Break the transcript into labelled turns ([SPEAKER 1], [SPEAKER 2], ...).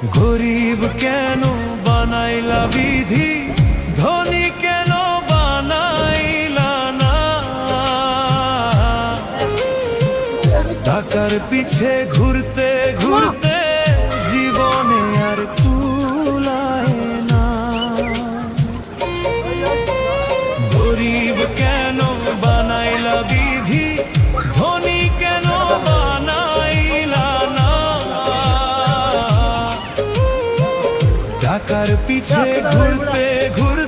[SPEAKER 1] গরিব কেন বানাইলা বিধি, ধনী কেন বানাইলা না। টাকার পিছে ঘুরতে ঘুরতে জীবনে আর কুলায় না। গরিব কেন বানাইলা বিধি, ধনী কেন বানাইলা না। টাকার পিছে ঘুরতে ঘুরতে